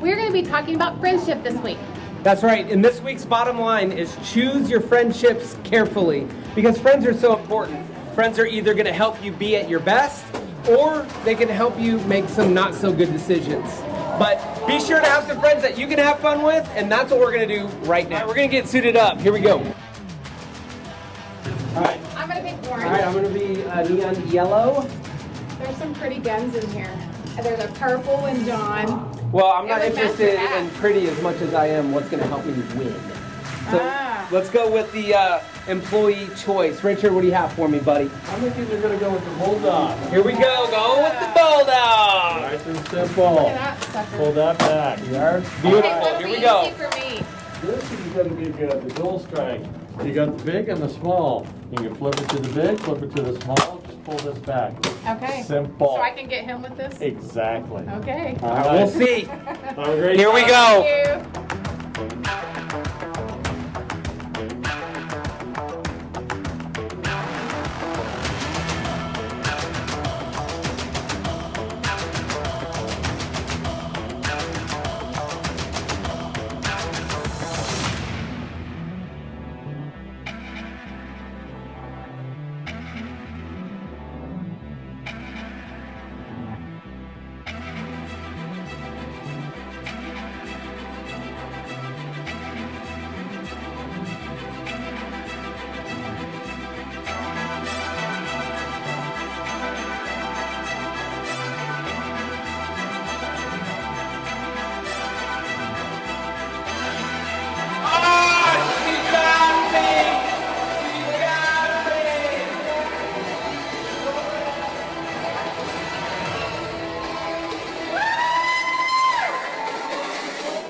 We're going to be talking about friendship this week. That's right. And this week's bottom line is choose your friendships carefully, because friends are so important. Friends are either going to help you be at your best, or they can help you make some not so good decisions. But be sure to have some friends that you can have fun with, and that's what we're going to do right now. All right, we're going to get suited up. Here we go. All right. I'm going to pick orange. All right, I'm going to be neon yellow. There's some pretty guns in here. There's a purple and John. Well, I'm not It would match interested your in pretty as much as I am what's going to help me win. So let's go with the employee choice. Richard, what do you have for me, buddy? I think these are going to go with the bulldog. Here we go. Go with the bulldog. Nice and simple. Look at that sucker. Pull that back. Here. Beautiful. Here we go. For me. This is going to be good. The dual strength. You got the big and the small. You can flip it to the big, flip it to the small. Just pull this back. Okay. Simple. So I can get him with this? Exactly. Okay. All right, we'll see. Have a great Here we time. go. Thank you.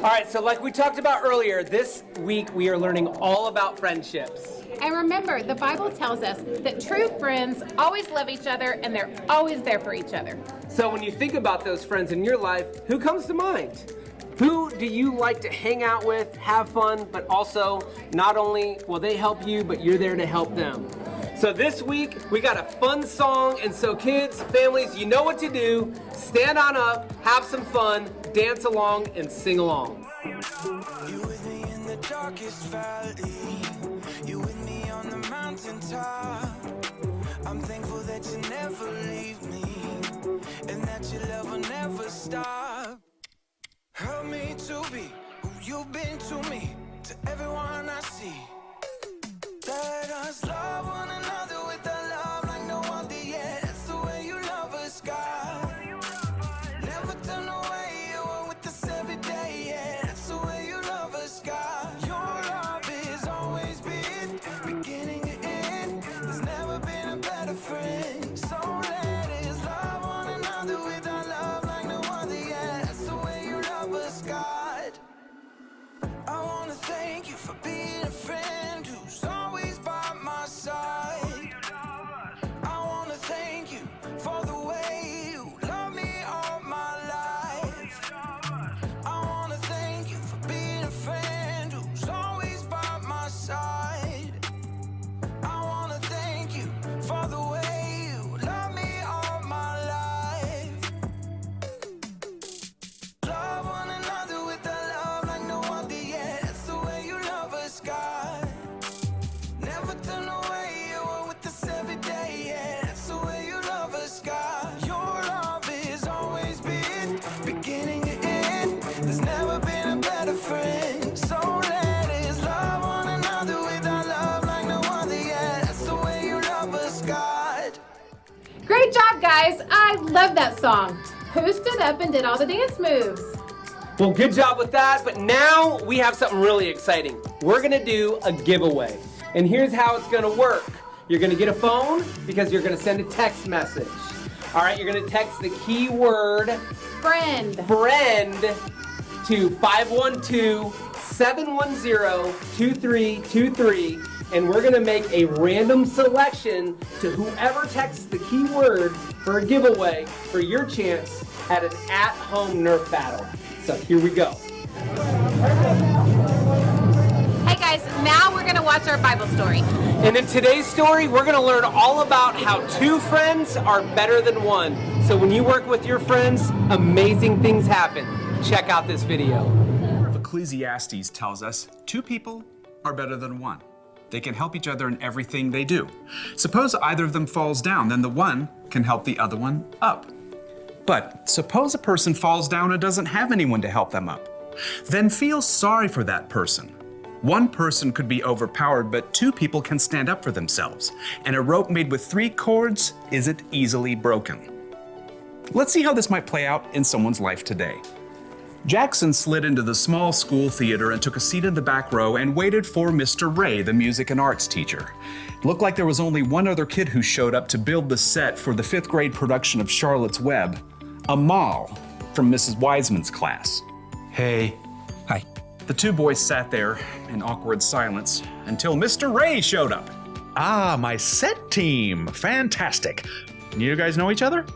All right, so like we talked about earlier, this week we are learning all about friendships. And remember, the Bible tells us that true friends always love each other and they're always there for each other. So when you think about those friends in your life, who comes to mind? Who do you like to hang out with, have fun, but also not only will they help you, but you're there to help them? So this week, we got a fun song, and so kids, families, you know what to do. Stand on up, have some fun, dance along, and sing along. You with me in the darkest valley. You with me on the mountaintop. I'm thankful that you never leave me, and that your love will never stop. Help me to be who you've been to me, to everyone I see. Let us love one another with a love like no other yet. That's the way you love us, God. Never turn away, you are with us every day, yeah. That's the way you love us, God. Your love is always been beginning and end. There's never been a better friend. So let us love one another with our love like no other, yeah. That's the way you love us, God. I wanna thank you for being a friend who's always by my side. I wanna thank you for the way you love me all my life. I wanna thank you for being a friend who's always by my side. I wanna thank you for the way you love me all my life. Love one another with a love like no other, yeah. That's the way you love us, God. Never turn away, you are with us every day, yeah. That's the way you love us, God. Your love has always been beginning and end. There's never been a better friend. So let us love one another with our love like no other, yeah. That's the way you love us, God. Great job, guys. I love that song. Who stood up and did all the dance moves? Well, good job with that, but now we have something really exciting. We're gonna do a giveaway. And here's how it's gonna work. You're gonna get a phone because you're gonna send a text message. All right, you're gonna text the keyword Friend. to 512-710-2323, and we're gonna make a random selection to whoever texts the keyword for a giveaway for your chance at an at-home Nerf battle. So here we go. Hey guys, now we're gonna watch our Bible story. And in today's story, we're gonna learn all about how two friends are better than one. So when you work with your friends, amazing things happen. Check out this video. Ecclesiastes tells us 2 people are better than 1. They can help each other in everything they do. Suppose either of them falls down, then the one can help the other one up. But suppose a person falls down and doesn't have anyone to help them up. Then feel sorry for that person. One person could be overpowered, but 2 people can stand up for themselves. And a rope made with 3 cords isn't easily broken. Let's see how this might play out in someone's life today. Jackson slid into the small school theater and took a seat in the back row and waited for Mr. Ray, the music and arts teacher. It looked like there was only one other kid who showed up to build the set for the 5th grade production of Charlotte's Web, Amal from Mrs. Wiseman's class. Hey. Hi. The 2 boys sat there in awkward silence until Mr. Ray showed up. Ah, my set team. Fantastic. You guys know each other?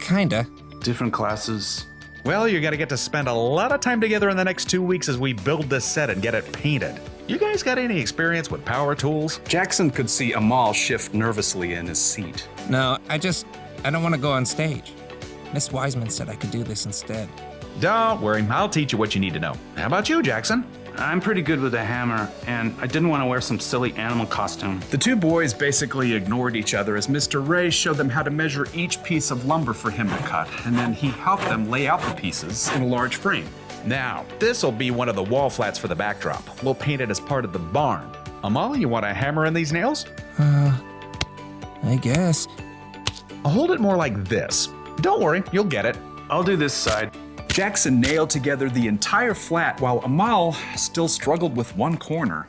Kinda. Different classes. Well, you're gonna get to spend a lot of time together in the next 2 weeks as we build this set and get it painted. You guys got any experience with power tools? Jackson could see Amal shift nervously in his seat. No, I don't want to go on stage. Miss Wiseman said I could do this instead. Don't worry, I'll teach you what you need to know. How about you, Jackson? I'm pretty good with a hammer, and I didn't want to wear some silly animal costume. The 2 boys basically ignored each other as Mr. Ray showed them how to measure each piece of lumber for him to cut, and then he helped them lay out the pieces in a large frame. Now, this'll be one of the wall flats for the backdrop. We'll paint it as part of the barn. Amal, you want a hammer in these nails? I guess. I'll hold it more like this. Don't worry, you'll get it. I'll do this side. Jackson nailed together the entire flat while Amal still struggled with one corner.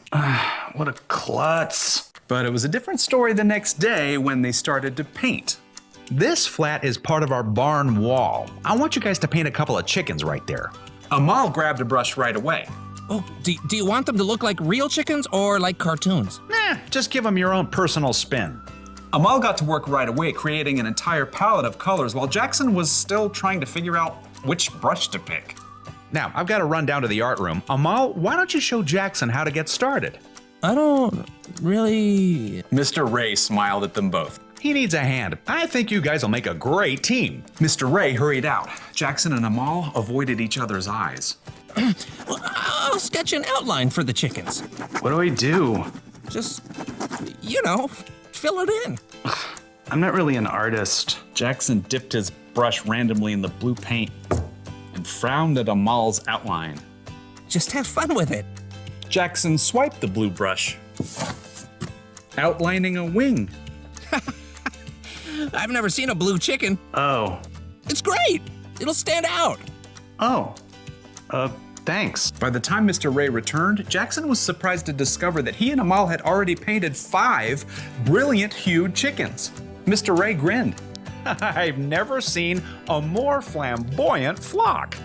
What a klutz. But it was a different story the next day when they started to paint. This flat is part of our barn wall. I want you guys to paint a couple of chickens right there. Amal grabbed a brush right away. Oh, do you want them to look like real chickens or like cartoons? Nah, just give them your own personal spin. Amal got to work right away, creating an entire palette of colors while Jackson was still trying to figure out which brush to pick. Now, I've got to run down to the art room. Amal, why don't you show Jackson how to get started? I don't really... Mr. Ray smiled at them both. He needs a hand. I think you guys will make a great team. Mr. Ray hurried out. Jackson and Amal avoided each other's eyes. Well, I'll sketch an outline for the chickens. What do I do? Just, fill it in. I'm not really an artist. Jackson dipped his brush randomly in the blue paint and frowned at Amal's outline. Just have fun with it. Jackson swiped the blue brush. outlining a wing. I've never seen a blue chicken. Oh. It's great. It'll stand out. Oh. Thanks. By the time Mr. Ray returned, Jackson was surprised to discover that he and Amal had already painted 5 brilliant hued chickens. Mr. Ray grinned. I've never seen a more flamboyant flock.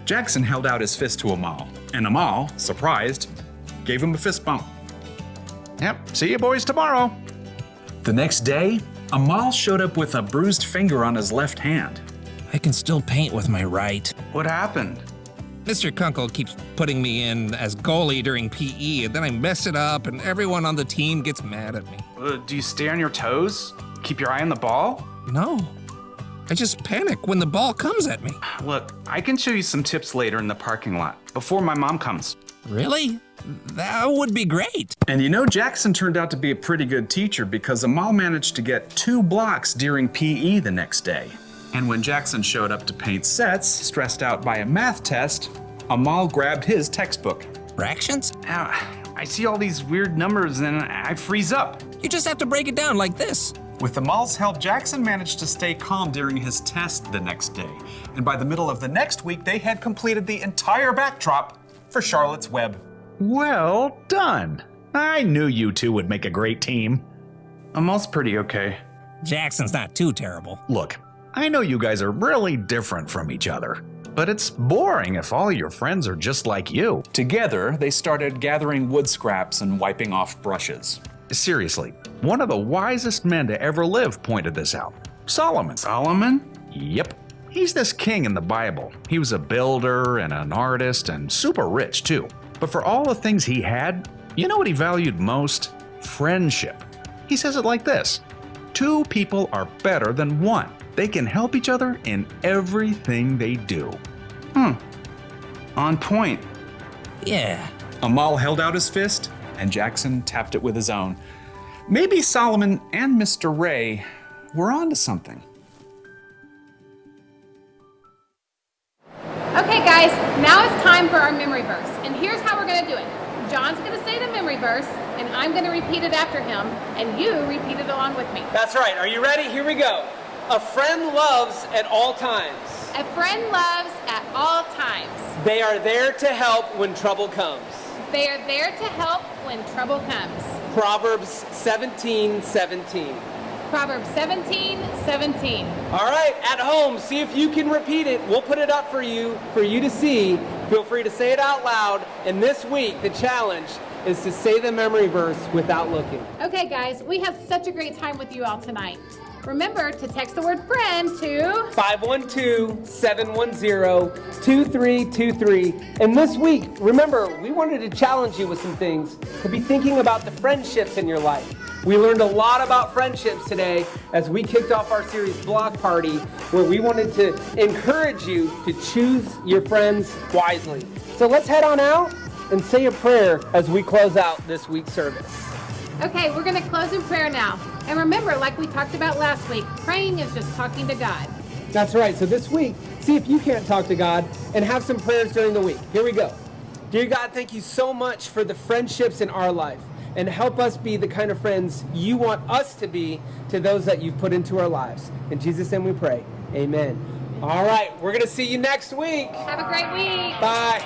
Jackson held out his fist to Amal, and Amal, surprised, gave him a fist bump. Yep, see you boys tomorrow. The next day, Amal showed up with a bruised finger on his left hand. I can still paint with my right. What happened? Mr. Kunkel keeps putting me in as goalie during PE, and then I mess it up, and everyone on the team gets mad at me. Do you stay on your toes? Keep your eye on the ball? No. I just panic when the ball comes at me. Look, I can show you some tips later in the parking lot, before my mom comes. Really? That would be great. And you know, Jackson turned out to be a pretty good teacher because Amal managed to get 2 blocks during PE the next day. And when Jackson showed up to paint sets, stressed out by a math test, Amal grabbed his textbook. Fractions? I see all these weird numbers and I freeze up. You just have to break it down like this. With Amal's help, Jackson managed to stay calm during his test the next day. And by the middle of the next week, they had completed the entire backdrop for Charlotte's Web. Well done. I knew you two would make a great team. Amal's pretty okay. Jackson's not too terrible. Look, I know you guys are really different from each other, but it's boring if all your friends are just like you. Together, they started gathering wood scraps and wiping off brushes. Seriously, one of the wisest men to ever live pointed this out. Solomon. Solomon? Yep. He's this king in the Bible. He was a builder and an artist and super rich too. But for all the things he had, you know what he valued most? Friendship. He says it like this: 2 people are better than 1. They can help each other in everything they do. On point. Yeah. Amal held out his fist, and Jackson tapped it with his own. Maybe Solomon and Mr. Ray were onto something. Okay, guys, now it's time for our memory verse. And here's how we're going to do it. John's going to say the memory verse, and I'm going to repeat it after him, and you repeat it along with me. That's right. Are you ready? Here we go. A friend loves at all times. A friend loves at all times. They are there to help when trouble comes. They are there to help when trouble comes. Proverbs 17:17. Proverbs 17:17. All right, at home, see if you can repeat it. We'll put it up for you to see. Feel free to say it out loud. And this week, the challenge is to say the memory verse without looking. Okay, guys, we had such a great time with you all tonight. Remember to text the word friend to 512-710-2323. And this week, remember, we wanted to challenge you with some things, to be thinking about the friendships in your life. We learned a lot about friendships today as we kicked off our series Block Party, where we wanted to encourage you to choose your friends wisely. So let's head on out and say a prayer as we close out this week's service. Okay, we're going to close in prayer now. And remember, like we talked about last week, praying is just talking to God. That's right. So this week, see if you can't talk to God and have some prayers during the week. Here we go. Dear God, thank you so much for the friendships in our life, and help us be the kind of friends you want us to be to those that you've put into our lives. In Jesus' name we pray. Amen. All right, we're going to see you next week. Have a great week. Bye.